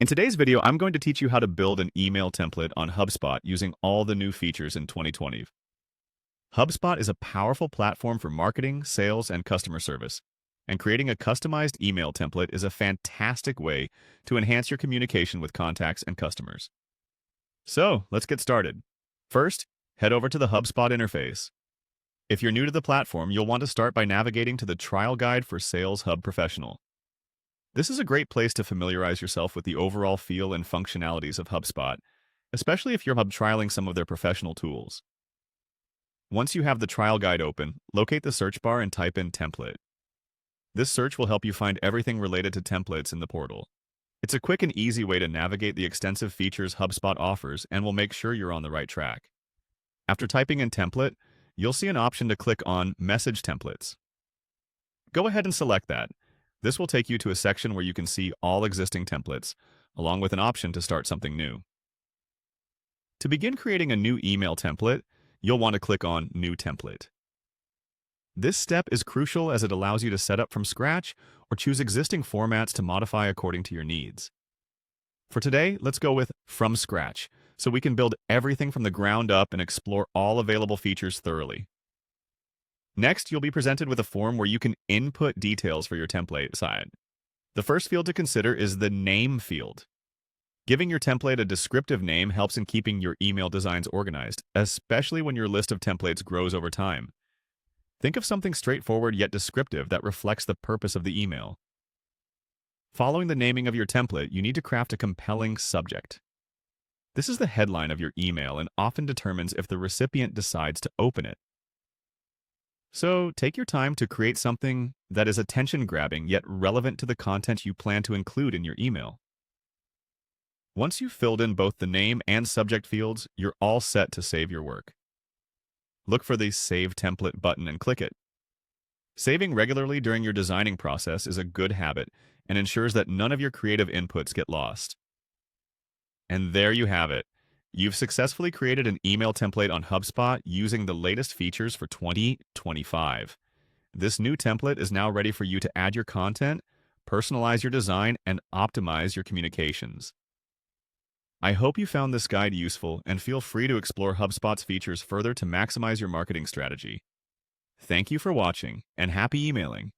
In today's video, I'm going to teach you how to build an email template on HubSpot using all the new features in 2020. HubSpot is a powerful platform for marketing, sales, and customer service, and creating a customized email template is a fantastic way to enhance your communication with contacts and customers. So, let's get started. First, head over to the HubSpot interface. If you're new to the platform, you'll want to start by navigating to the Trial Guide for Sales Hub Professional. This is a great place to familiarize yourself with the overall feel and functionalities of HubSpot, especially if you're trialing some of their professional tools. Once you have the trial guide open, locate the search bar and type in template. This search will help you find everything related to templates in the portal. It's a quick and easy way to navigate the extensive features HubSpot offers and will make sure you're on the right track. After typing in template, you'll see an option to click on Message Templates. Go ahead and select that. This will take you to a section where you can see all existing templates, along with an option to start something new. To begin creating a new email template, you'll want to click on New Template. This step is crucial as it allows you to set up from scratch or choose existing formats to modify according to your needs. For today, let's go with From Scratch, so we can build everything from the ground up and explore all available features thoroughly. Next, you'll be presented with a form where you can input details for your template side. The first field to consider is the Name field. Giving your template a descriptive name helps in keeping your email designs organized, especially when your list of templates grows over time. Think of something straightforward yet descriptive that reflects the purpose of the email. Following the naming of your template, you need to craft a compelling subject. This is the headline of your email and often determines if the recipient decides to open it. So, take your time to create something that is attention-grabbing yet relevant to the content you plan to include in your email. Once you've filled in both the name and subject fields, you're all set to save your work. Look for the Save Template button and click it. Saving regularly during your designing process is a good habit and ensures that none of your creative inputs get lost. And there you have it. You've successfully created an email template on HubSpot using the latest features for 2025. This new template is now ready for you to add your content, personalize your design, and optimize your communications. I hope you found this guide useful and feel free to explore HubSpot's features further to maximize your marketing strategy. Thank you for watching and happy emailing.